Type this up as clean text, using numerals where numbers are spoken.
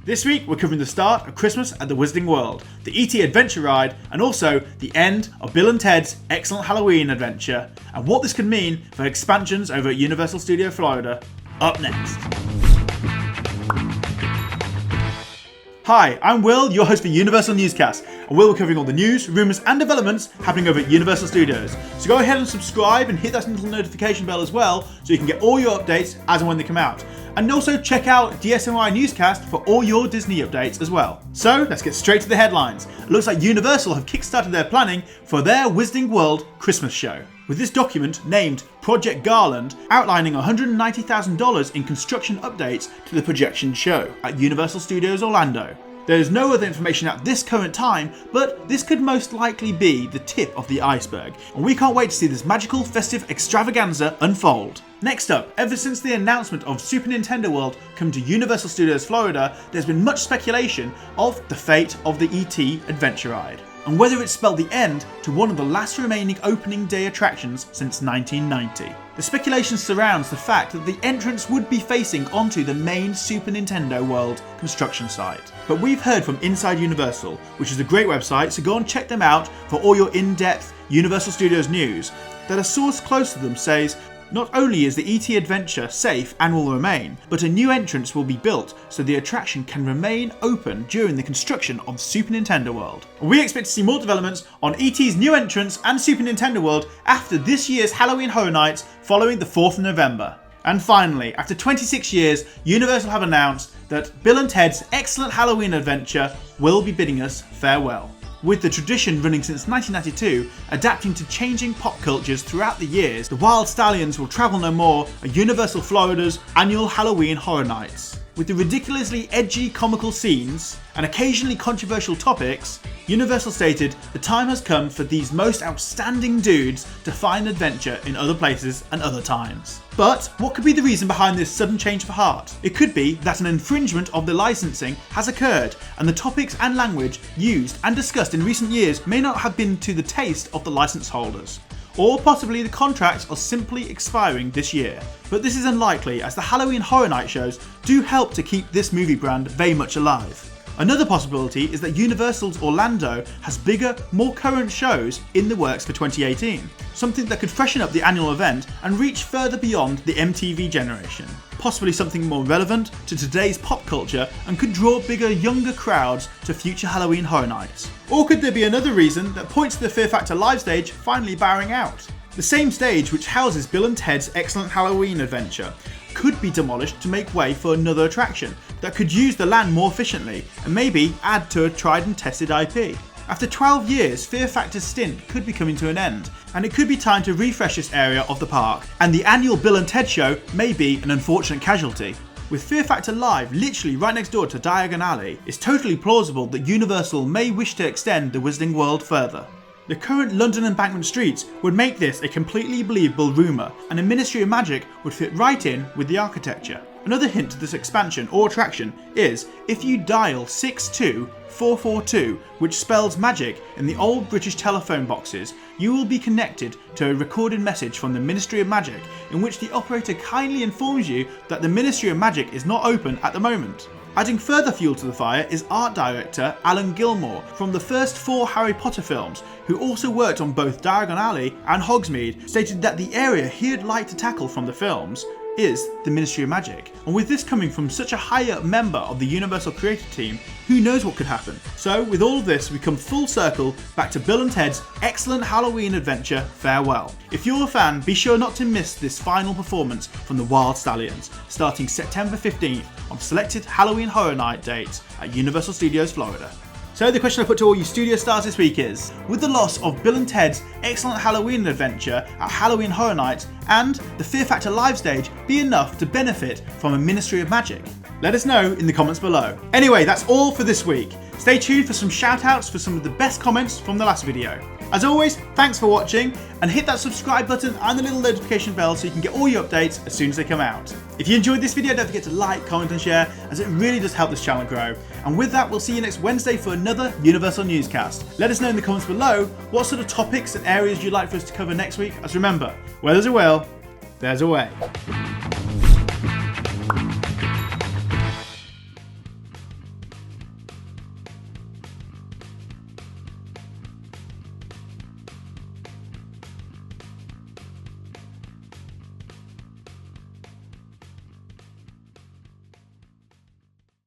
This week we're covering the start of Christmas at the Wizarding World, the ET Adventure Ride, and also the end of Bill and Ted's Excellent Halloween Adventure, and what this could mean for expansions over at Universal Studio Florida. Up next. Hi, I'm Will, your host for Universal Newscast, and we'll be covering all the news, rumours and developments happening over at Universal Studios. So go ahead and subscribe and hit that little notification bell as well, so you can get all your updates as and when they come out. And also check out DSNY Newscast for all your Disney updates as well. So let's get straight to the headlines. It looks like Universal have kickstarted their planning for their Wizarding World Christmas show, with this document named Project Garland outlining $190,000 in construction updates to the projection show at Universal Studios Orlando. There is no other information at this current time, but this could most likely be the tip of the iceberg, and we can't wait to see this magical festive extravaganza unfold. Next up, ever since the announcement of Super Nintendo World coming to Universal Studios Florida, there's been much speculation of the fate of the ET Adventure Ride, and whether it spelled the end to one of the last remaining opening day attractions since 1990. The speculation surrounds the fact that the entrance would be facing onto the main Super Nintendo World construction site. But we've heard from Inside Universal, which is a great website, so go and check them out for all your in-depth Universal Studios news, that a source close to them says not only is the ET Adventure safe and will remain, but a new entrance will be built so the attraction can remain open during the construction of Super Nintendo World. We expect to see more developments on ET's new entrance and Super Nintendo World after this year's Halloween Horror Nights following the 4th of November. And finally, after 26 years, Universal have announced that Bill and Ted's Excellent Halloween Adventure will be bidding us farewell. With the tradition running since 1992, adapting to changing pop cultures throughout the years, the Wild Stallions will travel no more at Universal Florida's annual Halloween Horror Nights. With the ridiculously edgy comical scenes and occasionally controversial topics, Universal stated the time has come for these most outstanding dudes to find adventure in other places and other times. But what could be the reason behind this sudden change of heart? It could be that an infringement of the licensing has occurred, and the topics and language used and discussed in recent years may not have been to the taste of the license holders. Or possibly the contracts are simply expiring this year. But this is unlikely, as the Halloween Horror Night shows do help to keep this movie brand very much alive. Another possibility is that Universal's Orlando has bigger, more current shows in the works for 2018, something that could freshen up the annual event and reach further beyond the MTV generation. Possibly something more relevant to today's pop culture and could draw bigger, younger crowds to future Halloween Horror Nights. Or could there be another reason that points to the FearFactor Live Stage finally bowing out? The same stage which houses Bill and Ted's Excellent Halloween Adventure could be demolished to make way for another attraction that could use the land more efficiently and maybe add to a tried and tested IP. After 12 years, FearFactor's stint could be coming to an end, and it could be time to refresh this area of the park, and the annual Bill and Ted show may be an unfortunate casualty. With FearFactor Live literally right next door to Diagon Alley, it's totally plausible that Universal may wish to extend the Wizarding World further. The current London embankment streets would make this a completely believable rumour, and a Ministry of Magic would fit right in with the architecture. Another hint to this expansion or attraction is if you dial 62442, which spells magic in the old British telephone boxes, you will be connected to a recorded message from the Ministry of Magic in which the operator kindly informs you that the Ministry of Magic is not open at the moment. Adding further fuel to the fire is art director Alan Gilmore from the first 4 Harry Potter films, who also worked on both Diagon Alley and Hogsmeade, stated that the area he'd like to tackle from the films is the Ministry of Magic. And with this coming from such a high up member of the Universal creative team, who knows what could happen. So with all of this, we come full circle back to Bill and Ted's Excellent Halloween Adventure farewell. If you're a fan, be sure not to miss this final performance from the Wild Stallions, starting September 15th on selected Halloween Horror Night dates at Universal Studios Florida. So the question I put to all you studio stars this week is, would the loss of Bill and Ted's Excellent Halloween Adventure at Halloween Horror Nights and the FearFactor Live Stage be enough to benefit from a Ministry of Magic? Let us know in the comments below. Anyway, that's all for this week. Stay tuned for some shout-outs for some of the best comments from the last video. As always, thanks for watching, and hit that subscribe button and the little notification bell so you can get all your updates as soon as they come out. If you enjoyed this video, don't forget to like, comment and share, as it really does help this channel grow. And with that, we'll see you next Wednesday for another Universal Newscast. Let us know in the comments below what sort of topics and areas you'd like for us to cover next week, as remember, where there's a will, there's a way.